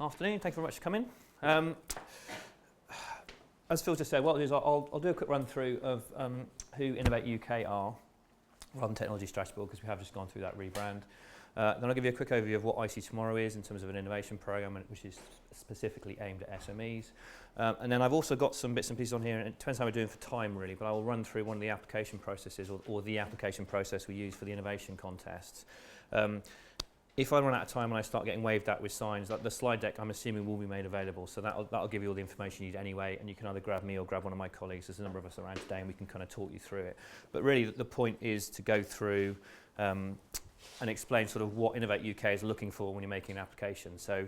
Afternoon, thank you very much for coming. As Phil just said, what I'll do is I'll do a quick run through of who Innovate UK are, rather than Technology Strategy Board, because we have just gone through that rebrand. Then I'll give you a quick overview of what IC Tomorrow is in terms of an innovation programme, which is specifically aimed at SMEs. And then I've also got some bits and pieces on here, and it depends how we're doing for time really, but I will run through one of the application processes or the application process we use for the innovation contests. If I run out of time and I start getting waved at with signs, like the slide deck I'm assuming will be made available, so that'll give you all the information you need anyway, and you can either grab me or grab one of my colleagues. There's a number of us around today and we can kind of talk you through it. But really the point is to go through and explain sort of what Innovate UK is looking for when you're making an application. So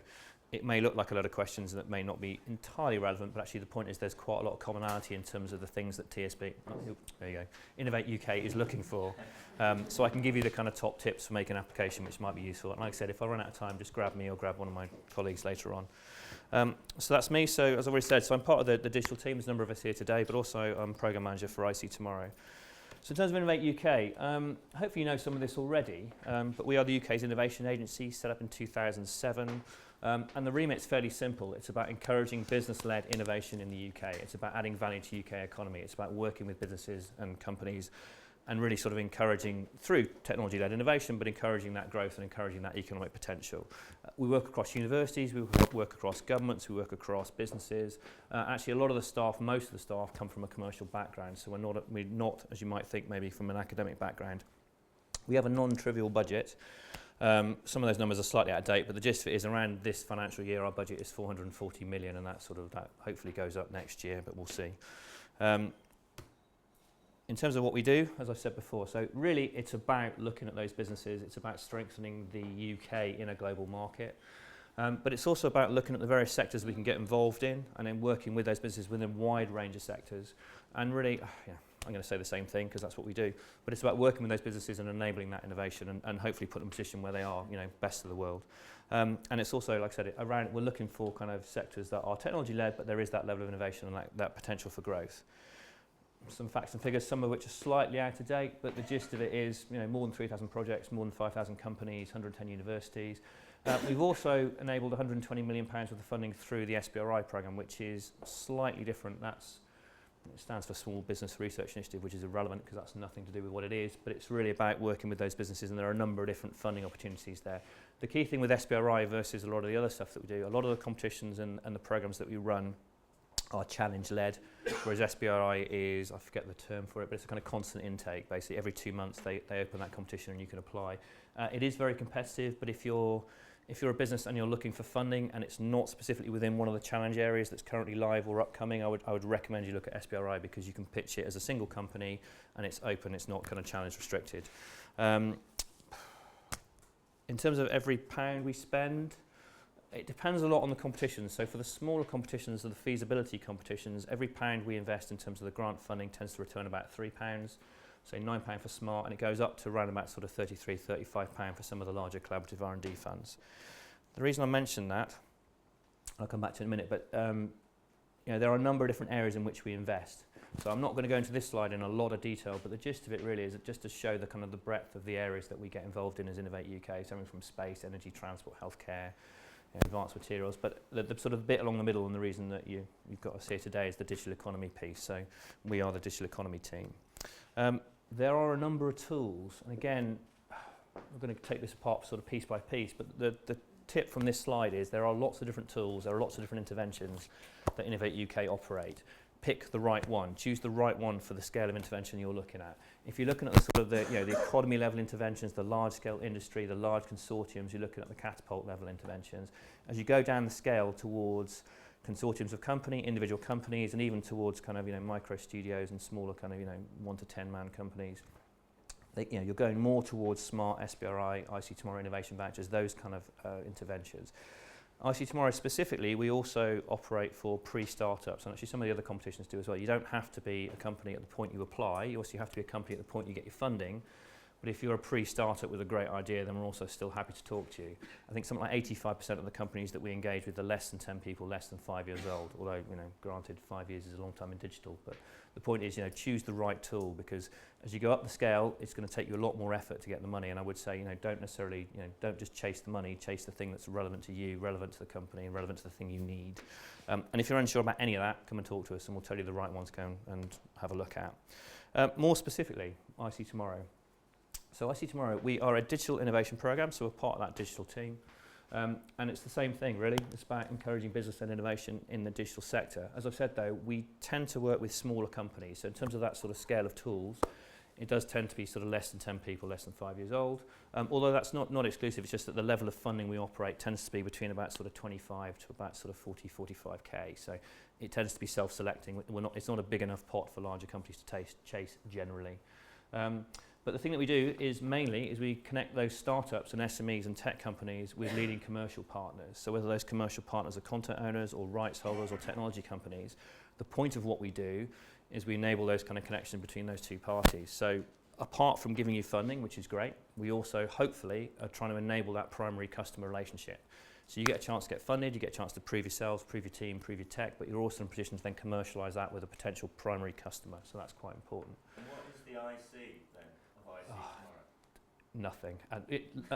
it may look like a lot of questions that may not be entirely relevant, but actually the point is there's quite a lot of commonality in terms of the things that Innovate UK is looking for. So I can give you the kind of top tips for making an application which might be useful. And like I said, if I run out of time, just grab me or grab one of my colleagues later on. So that's me. So as I've already said, so I'm part of the digital team. There's a number of us here today, but also I'm Programme Manager for IC Tomorrow. So in terms of Innovate UK, hopefully you know some of this already, but we are the UK's innovation agency, set up in 2007. And the remit's fairly simple. It's about encouraging business-led innovation in the UK. It's about adding value to the UK economy. It's about working with businesses and companies and really sort of encouraging, through technology-led innovation, but encouraging that growth and encouraging that economic potential. We work across universities, we work across governments, we work across businesses. Actually, a lot of the staff, most of the staff, come from a commercial background, so we're not, as you might think, maybe from an academic background. We have a non-trivial budget. Some of those numbers are slightly out of date, but the gist of it is around this financial year our budget is 440 million, and that hopefully goes up next year, but we'll see. In terms of what we do, as I said before, so really it's about looking at those businesses, it's about strengthening the UK in a global market, but it's also about looking at the various sectors we can get involved in and then working with those businesses within a wide range of sectors. And really, I'm going to say the same thing because that's what we do, but it's about working with those businesses and enabling that innovation and hopefully put them in a position where they are, best of the world. And it's also, like I said, we're looking for kind of sectors that are technology-led, but there is that level of innovation and that potential for growth. Some facts and figures, some of which are slightly out of date, but the gist of it is, more than 3,000 projects, more than 5,000 companies, 110 universities. We've also enabled £120 million worth of funding through the SBRI programme, which is slightly different. It stands for Small Business Research Initiative, which is irrelevant because that's nothing to do with what it is, but it's really about working with those businesses, and there are a number of different funding opportunities there. The key thing with SBRI versus a lot of the other stuff that we do, a lot of the competitions and the programmes that we run are challenge-led, whereas SBRI is, I forget the term for it, but it's a kind of constant intake. Basically, every 2 months they open that competition and you can apply. It is very competitive, but if you're a business and you're looking for funding and it's not specifically within one of the challenge areas that's currently live or upcoming, I would recommend you look at SBRI because you can pitch it as a single company and it's open, it's not kind of challenge restricted. In terms of every £1 we spend, it depends a lot on the competitions. So for the smaller competitions or the feasibility competitions, every £1 we invest in terms of the grant funding tends to return about £3. So £9 for SMART, and it goes up to around about sort of £33, £35 for some of the larger collaborative R&D funds. The reason I mention that, I'll come back to it in a minute, but there are a number of different areas in which we invest. So I'm not going to go into this slide in a lot of detail, but the gist of it really is just to show the kind of the breadth of the areas that we get involved in as Innovate UK, something from space, energy, transport, healthcare, advanced materials, but the sort of bit along the middle, and the reason that you've got us here today is the digital economy piece. So we are the digital economy team. There are a number of tools, and again, we're going to take this apart sort of piece by piece, but the tip from this slide is there are lots of different tools, there are lots of different interventions that Innovate UK operate. Pick the right one, choose the right one for the scale of intervention you're looking at. If you're looking at the sort of the economy level interventions, the large scale industry, the large consortiums, you're looking at the catapult level interventions. As you go down the scale towards consortiums of individual companies, and even towards kind of micro studios and smaller kind of 1 to 10 man companies, you're going more towards SMART, SBRI, IC Tomorrow Innovation Vouchers, those kind of interventions. IC Tomorrow specifically, we also operate for pre-startups, and actually some of the other competitions do as well. You don't have to be a company at the point you apply, you also have to be a company at the point you get your funding. But if you're a pre-startup with a great idea, then we're also still happy to talk to you. I think something like 85% of the companies that we engage with are less than 10 people, less than 5 years old. Although, granted, 5 years is a long time in digital. But the point is, choose the right tool, because as you go up the scale, it's going to take you a lot more effort to get the money. And I would say, don't necessarily, don't just chase the money, chase the thing that's relevant to you, relevant to the company, and relevant to the thing you need. And if you're unsure about any of that, come and talk to us, and we'll tell you the right ones to go and have a look at. More specifically, IC Tomorrow. So IC Tomorrow, we are a digital innovation program, so we're part of that digital team. And it's the same thing, really. It's about encouraging business and innovation in the digital sector. As I've said, though, we tend to work with smaller companies. So in terms of that sort of scale of tools, it does tend to be sort of less than 10 people, less than 5 years old. Although that's not exclusive, it's just that the level of funding we operate tends to be between about sort of 25 to about sort of 40, 45k. So it tends to be self-selecting. It's not a big enough pot for larger companies to chase generally. But the thing that we do is we connect those startups and SMEs and tech companies with leading commercial partners. So whether those commercial partners are content owners or rights holders or technology companies, the point of what we do is we enable those kind of connections between those two parties. So apart from giving you funding, which is great, we also hopefully are trying to enable that primary customer relationship. So you get a chance to get funded, you get a chance to prove yourselves, prove your team, prove your tech, but you're also in a position to then commercialise that with a potential primary customer. So that's quite important. And what is the IC then of IC Tomorrow? Nothing.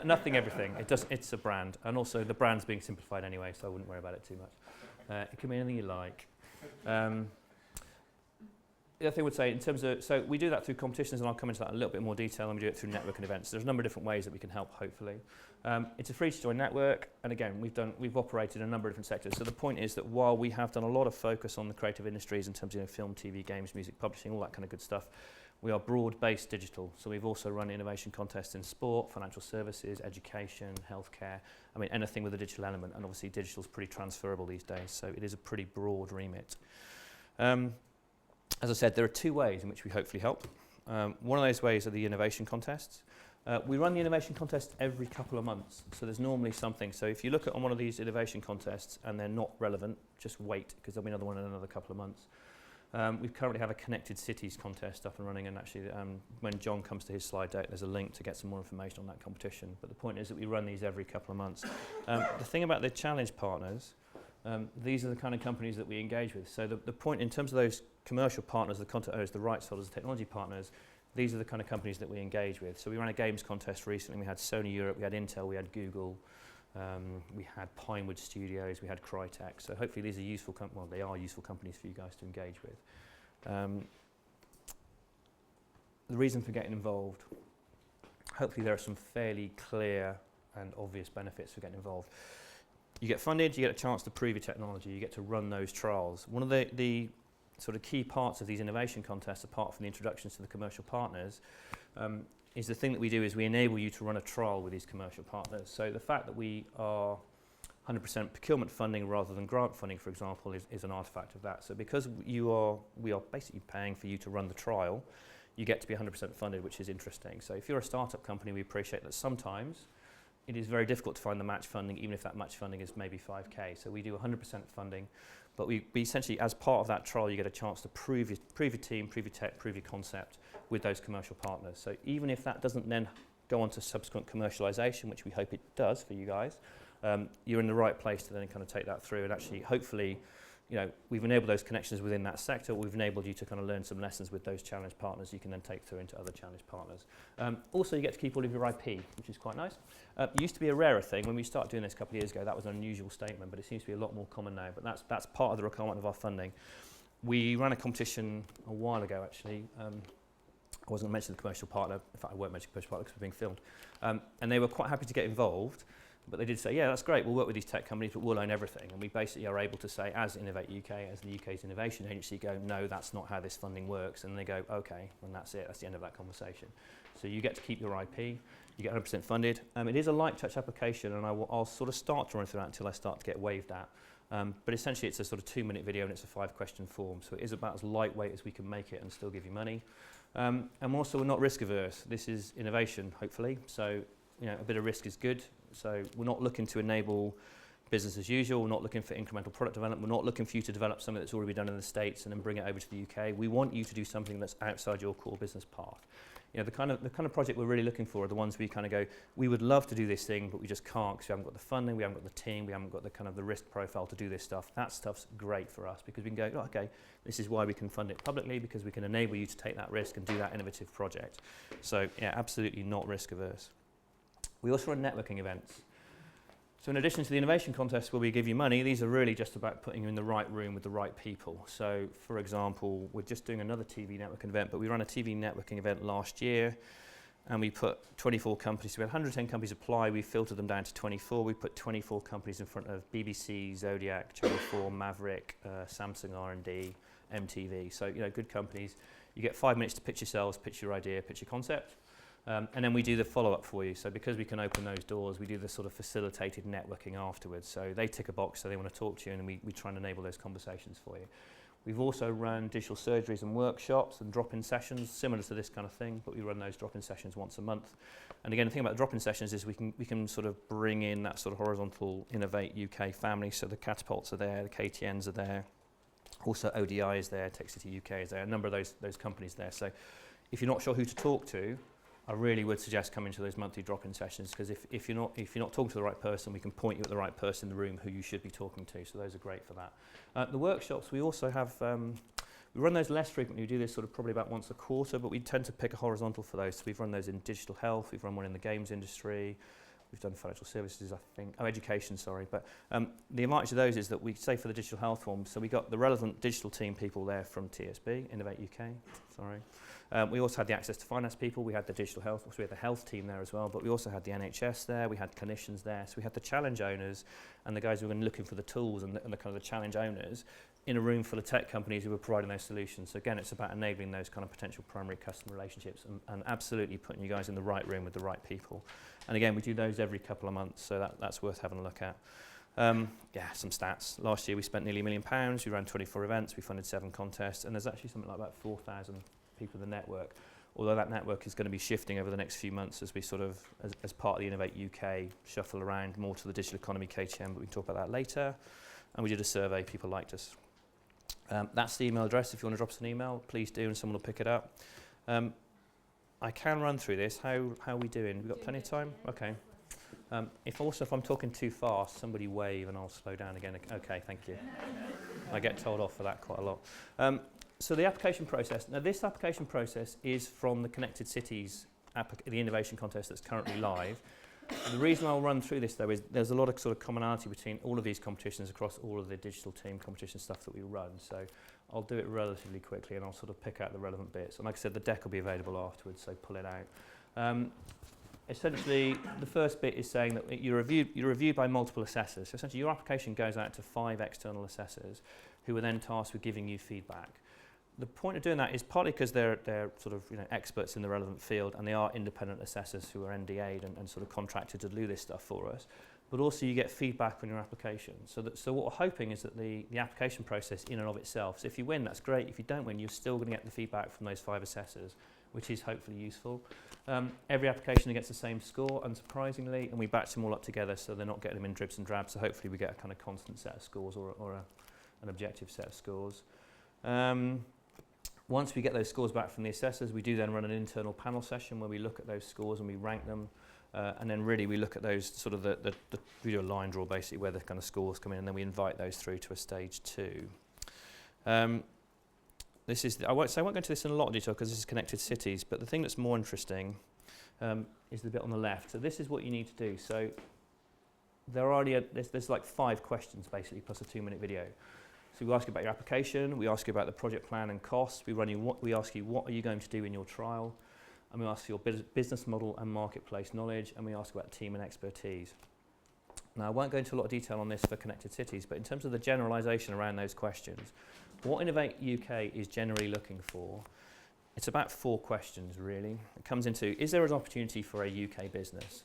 Nothing, everything. It's a brand. And also the brand's being simplified anyway, so I wouldn't worry about it too much. It can be anything you like. The other thing I would say, in terms of, so we do that through competitions, and I'll come into that in a little bit more detail, and we do it through networking events. There's a number of different ways that we can help, hopefully. It's a free-to-join network, and again, we've operated in a number of different sectors. So the point is that while we have done a lot of focus on the creative industries in terms of film, TV, games, music, publishing, all that kind of good stuff, we are broad-based digital. So we've also run innovation contests in sport, financial services, education, healthcare. I mean, anything with a digital element, and obviously digital is pretty transferable these days, so it is a pretty broad remit. As I said, there are two ways in which we hopefully help. One of those ways are the innovation contests. We run the innovation contest every couple of months, so there's normally something. So if you look at on one of these innovation contests and they're not relevant, just wait, because there'll be another one in another couple of months. We currently have a Connected Cities contest up and running, and actually when John comes to his slide deck, there's a link to get some more information on that competition. But the point is that we run these every couple of months. The thing about the challenge partners, these are the kind of companies that we engage with. So the point in terms of those commercial partners, the content owners, the rights holders, the technology partners, these are the kind of companies that we engage with. So we ran a games contest recently. We had Sony Europe, we had Intel, we had Google, we had Pinewood Studios, we had Crytek. So hopefully these are useful, they are useful companies for you guys to engage with. The reason for getting involved, hopefully there are some fairly clear and obvious benefits for getting involved. You get funded, you get a chance to prove your technology, you get to run those trials. One of the sort of key parts of these innovation contests, apart from the introductions to the commercial partners, is the thing that we do is we enable you to run a trial with these commercial partners. So the fact that we are 100% procurement funding rather than grant funding, for example, is an artifact of that. So because we are basically paying for you to run the trial, you get to be 100% funded, which is interesting. So if you're a startup company, we appreciate that sometimes it is very difficult to find the match funding, even if that match funding is maybe 5k. So we do 100% funding, but we essentially, as part of that trial, you get a chance to prove your team, prove your tech, prove your concept with those commercial partners. So even if that doesn't then go on to subsequent commercialization, which we hope it does for you guys, you're in the right place to then kind of take that through, and actually, hopefully, we've enabled those connections within that sector. We've enabled you to kind of learn some lessons with those challenge partners you can then take through into other challenge partners. Also, you get to keep all of your IP, which is quite nice. It used to be a rarer thing. When we started doing this a couple of years ago, that was an unusual statement, but it seems to be a lot more common now. But that's part of the requirement of our funding. We ran a competition a while ago, actually. I wasn't going to mention the commercial partner. In fact, I won't mention the commercial partner because we're being filmed. And they were quite happy to get involved. But they did say, yeah, that's great, we'll work with these tech companies, but we'll own everything. And we basically are able to say, as Innovate UK, as the UK's innovation agency, go, no, that's not how this funding works. And they go, okay, and that's it, that's the end of that conversation. So you get to keep your IP, you get 100% funded. It is a light touch application, and I'll sort of start to run through that until I start to get waved at. But essentially it's a sort of 2-minute video and it's a 5-question form. So it is about as lightweight as we can make it and still give you money. And also we're not risk averse. This is innovation, hopefully. So a bit of risk is good. So we're not looking to enable business as usual. We're not looking for incremental product development. We're not looking for you to develop something that's already been done in the States and then bring it over to the UK. We want you to do something that's outside your core business path. the kind of project we're really looking for are the ones we kind of go, we would love to do this thing, but we just can't because we haven't got the funding, we haven't got the team, we haven't got the kind of the risk profile to do this stuff. That stuff's great for us because we can go, oh, okay, this is why we can fund it publicly, because we can enable you to take that risk and do that innovative project. So yeah, absolutely not risk averse. We also run networking events. So in addition to the innovation contest where we give you money, these are really just about putting you in the right room with the right people. So for example, we're just doing another TV networking event, but we ran a TV networking event last year and we put 24 companies, so we had 110 companies apply, we filtered them down to 24, we put 24 companies in front of BBC, Zodiac, Channel 4, Maverick, Samsung R&D, MTV, so good companies. You get 5 minutes to pitch yourselves, pitch your idea, pitch your concept. And then we do the follow-up for you. So because we can open those doors, we do the sort of facilitated networking afterwards. So they tick a box, so they want to talk to you, and we try and enable those conversations for you. We've also run digital surgeries and workshops and drop-in sessions, similar to this kind of thing, but we run those drop-in sessions once a month. And again, the thing about the drop-in sessions is we can sort of bring in that sort of horizontal Innovate UK family. So the Catapults are there, the KTNs are there, also ODI is there, Tech City UK is there, a number of those companies there. So if you're not sure who to talk to, I really would suggest coming to those monthly drop-in sessions, because if you're not talking to the right person, we can point you at the right person in the room who you should be talking to. So those are great for that. The workshops, we also have, we run those less frequently. We do this sort of probably about once a quarter, but we tend to pick a horizontal for those. So we've run those in digital health, we've run one in the games industry, we've done financial services, I think, education, sorry. But the advantage of those is that we say for the digital health one, so we got the relevant digital team people there from TSB, Innovate UK, sorry. We also had the access to finance people, we had the digital health, so we had the health team there as well, but we also had the NHS there, we had clinicians there, so we had the challenge owners and the guys who were looking for the tools and the kind of the challenge owners in a room full of tech companies who were providing those solutions. So again, it's about enabling those kind of potential primary customer relationships and absolutely putting you guys in the right room with the right people. And again, we do those every couple of months, so that's worth having a look at. Some stats. Last year we spent nearly £1 million, we ran 24 events, we funded 7 contests, and there's actually something like about 4,000 people in the network, although that network is going to be shifting over the next few months as we sort of, as part of the Innovate UK, shuffle around more to the digital economy KTM, but we can talk about that later. And we did a survey, people liked us. That's the email address. If you want to drop us an email, please do, and someone will pick it up. I can run through this. How are we doing? We've got plenty of time? Okay. If I'm talking too fast, somebody wave and I'll slow down again. Okay, thank you. I get told off for that quite a lot. So the application process. Now this application process is from the Connected Cities, the innovation contest that's currently live. The reason I'll run through this though is there's a lot of sort of commonality between all of these competitions across all of the digital team competition stuff that we run. So I'll do it relatively quickly and I'll sort of pick out the relevant bits. And like I said, the deck will be available afterwards, so pull it out. Essentially, the first bit is saying that you're reviewed by multiple assessors. So essentially, your application goes out to 5 external assessors who are then tasked with giving you feedback. The point of doing that is partly because they're sort of experts in the relevant field, and they are independent assessors who are NDA'd and sort of contracted to do this stuff for us. But also you get feedback on your application. So what we're hoping is that the application process in and of itself, so if you win, that's great. If you don't win, you're still going to get the feedback from those 5 assessors, which is hopefully useful. Every application gets the same score, unsurprisingly, and we batch them all up together so they're not getting them in dribs and drabs. So hopefully we get a kind of constant set of scores or an objective set of scores. Once we get those scores back from the assessors, we do then run an internal panel session where we look at those scores and we rank them. And then really we look at those sort of we do a line draw basically where the kind of scores come in, and then we invite those through to a stage 2. This is, I won't go into this in a lot of detail because this is Connected Cities, but the thing that's more interesting is the bit on the left. So this is what you need to do. So there's like 5 questions basically plus a 2-minute video. So we ask you about your application, we ask you about the project plan and costs, we ask you what are you going to do in your trial, and we ask for your business model and marketplace knowledge, and we ask about team and expertise. Now I won't go into a lot of detail on this for Connected Cities, but in terms of the generalisation around those questions, what Innovate UK is generally looking for, it's about 4 questions really. It comes into, is there an opportunity for a UK business?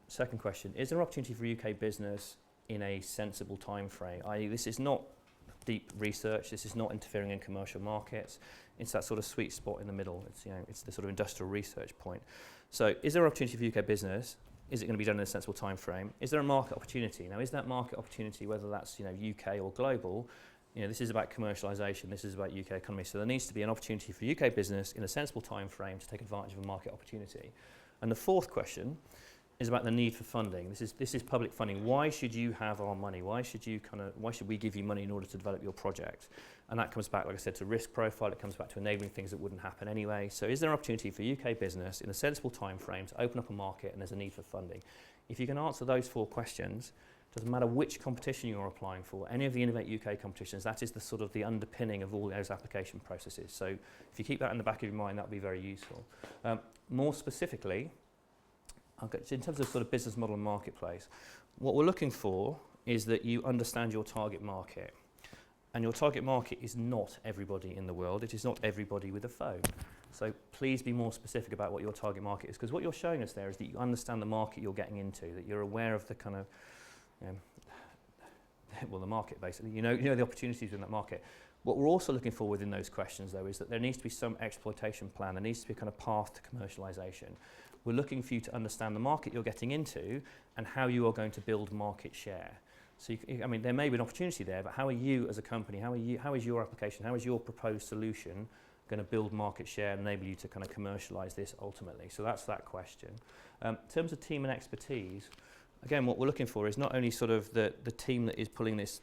Second question, is there an opportunity for UK business in a sensible time frame? i.e. this is not deep research, this is not interfering in commercial markets, it's that sort of sweet spot in the middle, it's the sort of industrial research point. So is there an opportunity for UK business? Is it going to be done in a sensible time frame? Is there a market opportunity? Now is that market opportunity, whether that's UK or global, this is about commercialisation, this is about UK economy, so there needs to be an opportunity for UK business in a sensible time frame to take advantage of a market opportunity. And the fourth question is about the need for funding. This is public funding. Why should you have our money? Why should we give you money in order to develop your project? And that comes back, like I said, to risk profile. It comes back to enabling things that wouldn't happen anyway. So is there an opportunity for UK business in a sensible time frame to open up a market, and there's a need for funding? If you can answer those four questions, doesn't matter which competition you're applying for, any of the Innovate UK competitions, that is the sort of the underpinning of all those application processes. So if you keep that in the back of your mind, that would be very useful. More specifically, in terms of sort of business model and marketplace, what we're looking for is that you understand your target market. And your target market is not everybody in the world. It is not everybody with a phone. So please be more specific about what your target market is, because what you're showing us there is that you understand the market you're getting into, that you're aware of the kind of, the market basically. You know the opportunities in that market. What we're also looking for within those questions, though, is that there needs to be some exploitation plan. There needs to be a kind of path to commercialisation. We're looking for you to understand the market you're getting into and how you are going to build market share. So, there may be an opportunity there, but how are you as a company, how is your application, how is your proposed solution going to build market share and enable you to kind of commercialise this ultimately? So that's that question. In terms of team and expertise, again, what we're looking for is not only sort of the team that is pulling this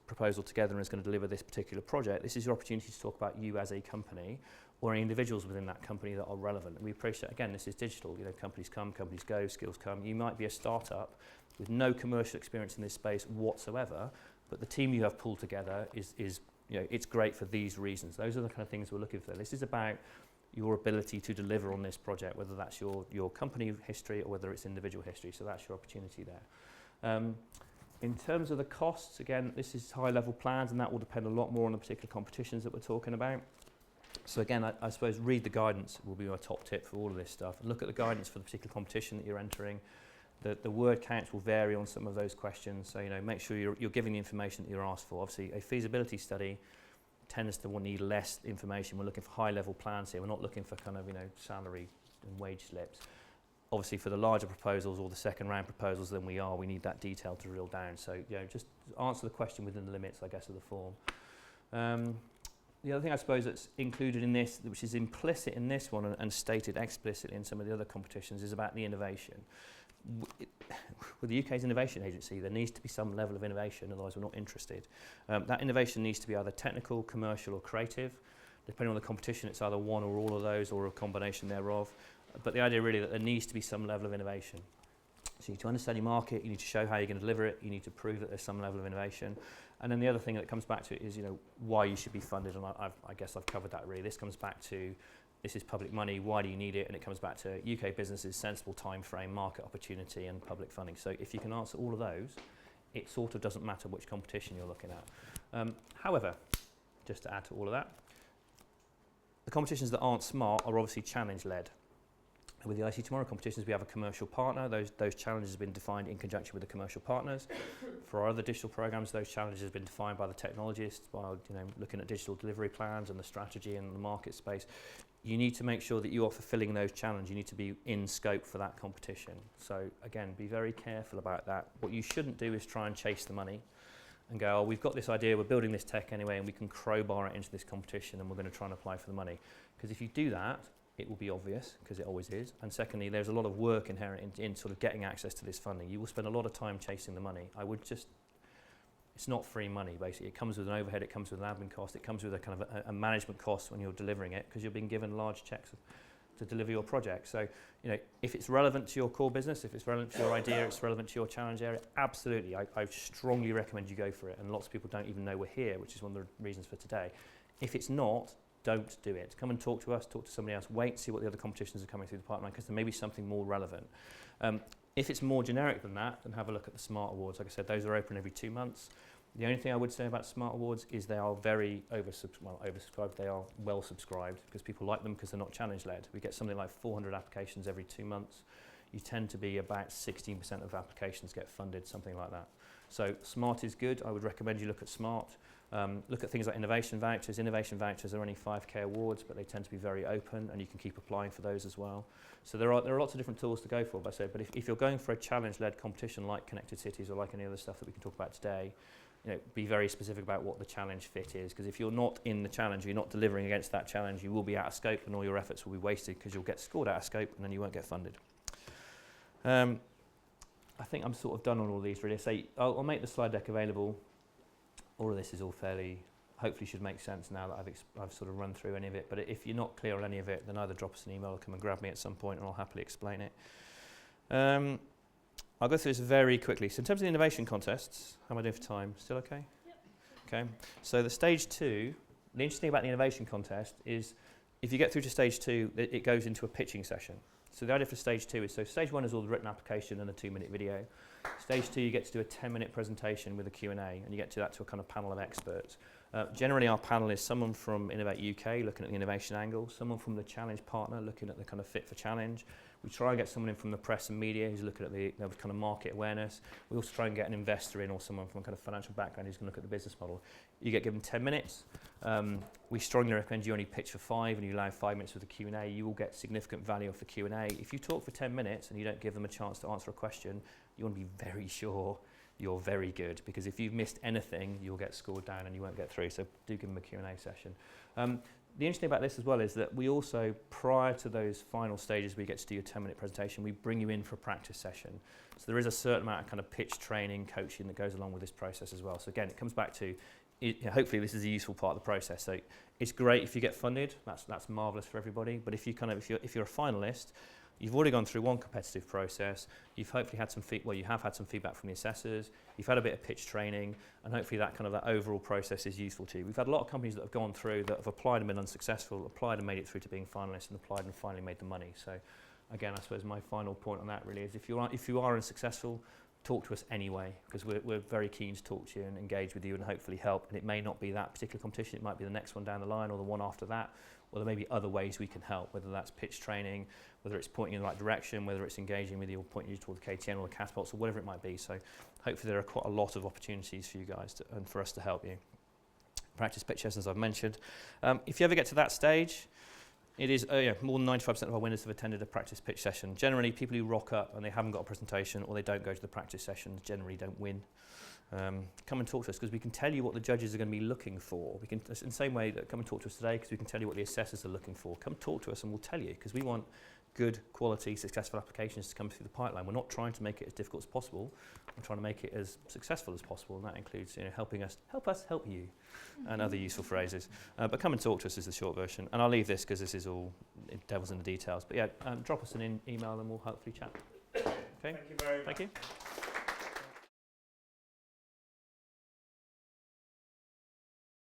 proposal together and is going to deliver this particular project. This is your opportunity to talk about you as a company or any individuals within that company that are relevant. And we appreciate, again, this is digital. Companies come, companies go, skills come. You might be a startup with no commercial experience in this space whatsoever, but the team you have pulled together is it's great for these reasons. Those are the kind of things we're looking for. This is about your ability to deliver on this project, whether that's your company history or whether it's individual history. So that's your opportunity there. In terms of the costs, again, this is high-level plans, and that will depend a lot more on the particular competitions that we're talking about. So again, I suppose read the guidance will be my top tip for all of this stuff. And look at the guidance for the particular competition that you're entering. The word counts will vary on some of those questions. So make sure you're giving the information that you're asked for. Obviously, a feasibility study tends to need less information. We're looking for high-level plans here. We're not looking for kind of salary and wage slips. Obviously, for the larger proposals or the second-round proposals than we need that detail to drill down. So just answer the question within the limits, I guess, of the form. The other thing I suppose that's included in this, which is implicit in this one and stated explicitly in some of the other competitions, is about the innovation. With the UK's innovation agency, there needs to be some level of innovation, otherwise we're not interested. That innovation needs to be either technical, commercial or creative. Depending on the competition, it's either one or all of those or a combination thereof. But the idea really that there needs to be some level of innovation. So you need to understand your market, you need to show how you're going to deliver it, you need to prove that there's some level of innovation. And then the other thing that comes back to it is, why you should be funded, and I guess I've covered that really. This comes back to, this is public money, why do you need it? And it comes back to UK businesses, sensible time frame, market opportunity and public funding. So if you can answer all of those, it sort of doesn't matter which competition you're looking at. However, just to add to all of that, the competitions that aren't smart are obviously challenge-led. With the IC Tomorrow competitions, we have a commercial partner. Those challenges have been defined in conjunction with the commercial partners. For our other digital programs, those challenges have been defined by the technologists, by looking at digital delivery plans and the strategy and the market space. You need to make sure that you are fulfilling those challenges. You need to be in scope for that competition. So again, be very careful about that. What you shouldn't do is try and chase the money and go, we've got this idea, we're building this tech anyway, and we can crowbar it into this competition and we're going to try and apply for the money. Because if you do that, it will be obvious, because it always is. And secondly, there's a lot of work inherent in sort of getting access to this funding. You will spend a lot of time chasing the money. It's not free money, basically. It comes with an overhead, it comes with an admin cost, it comes with a kind of a management cost when you're delivering it, because you're being given large checks to deliver your project. So, if it's relevant to your core business, if it's relevant to your idea, it's relevant to your challenge area, absolutely. I strongly recommend you go for it. And lots of people don't even know we're here, which is one of the reasons for today. If it's not, don't do it. Come and talk to us, talk to somebody else, wait, see what the other competitions are coming through the pipeline, because there may be something more relevant. If it's more generic than that, then have a look at the Smart Awards. Like I said, those are open every 2 months. The only thing I would say about Smart Awards is they are very oversubscribed. They are well subscribed because people like them because they're not challenge-led. We get something like 400 applications every 2 months. You tend to be about 16% of applications get funded, something like that. So Smart is good. I would recommend you look at Smart. Look at things like innovation vouchers. Innovation vouchers are only 5k awards, but they tend to be very open, and you can keep applying for those as well. So there are lots of different tools to go for. But if you're going for a challenge-led competition like Connected Cities or like any other stuff that we can talk about today, be very specific about what the challenge fit is, because if you're not in the challenge, you're not delivering against that challenge, you will be out of scope and all your efforts will be wasted because you'll get scored out of scope and then you won't get funded. I think I'm sort of done on all these really. So I'll make the slide deck available. All of this is all fairly, hopefully should make sense now that I've sort of run through any of it. But if you're not clear on any of it, then either drop us an email or come and grab me at some point and I'll happily explain it. I'll go through this very quickly. So in terms of the innovation contests, how am I doing for time? Still okay? Yep. Okay. So the stage 2, the interesting thing about the innovation contest is if you get through to stage 2, it goes into a pitching session. So the idea for stage 2 is, so stage 1 is all the written application and a 2-minute video. Stage 2, you get to do a 10-minute presentation with a Q&A, and you get to that to a kind of panel of experts. Generally, our panel is someone from Innovate UK looking at the innovation angle, someone from the challenge partner looking at the kind of fit for challenge. We try and get someone in from the press and media who's looking at the kind of market awareness. We also try and get an investor in or someone from a kind of financial background who's going to look at the business model. You get given 10 minutes. We strongly recommend you only pitch for 5 and you allow 5 minutes with the Q&A. You will get significant value off the Q&A. If you talk for 10 minutes and you don't give them a chance to answer a question, you want to be very sure you're very good, because if you've missed anything, you'll get scored down and you won't get through. So do give them a Q&A session. The interesting thing about this as well is that we also, prior to those final stages where you get to do your 10-minute presentation, we bring you in for a practice session. So there is a certain amount of kind of pitch training, coaching that goes along with this process as well. So again, it comes back to, hopefully this is a useful part of the process. So it's great if you get funded, that's marvellous for everybody. But if you're a finalist, you've already gone through one competitive process. You've hopefully had you have had some feedback from the assessors. You've had a bit of pitch training, and hopefully that overall process is useful to you. We've had a lot of companies that have gone through that have applied and been unsuccessful, applied and made it through to being finalists, and applied and finally made the money. So again, I suppose my final point on that really is if you are unsuccessful, talk to us anyway, because we're very keen to talk to you and engage with you and hopefully help. And it may not be that particular competition, it might be the next one down the line or the one after that, or there may be other ways we can help, whether that's pitch training, whether it's pointing in the right direction, whether it's engaging with you or pointing you toward the KTN or the catapults or whatever it might be. So hopefully there are quite a lot of opportunities for you guys and for us to help you. Practice pitch sessions I've mentioned. If you ever get to that stage, it is more than 95% of our winners have attended a practice pitch session. Generally, people who rock up and they haven't got a presentation or they don't go to the practice sessions generally don't win. Come and talk to us, because we can tell you what the judges are going to be looking for. We can, in the same way that come and talk to us today, because we can tell you what the assessors are looking for. Come talk to us and we'll tell you, because we want good quality, successful applications to come through the pipeline. We're not trying to make it as difficult as possible. We're trying to make it as successful as possible, and that includes helping us help you, and other useful phrases. But come and talk to us is the short version, and I'll leave this because this is all devil's in the details. But yeah, drop us an email and we'll hopefully chat. Okay. Thank you very much. Thank you.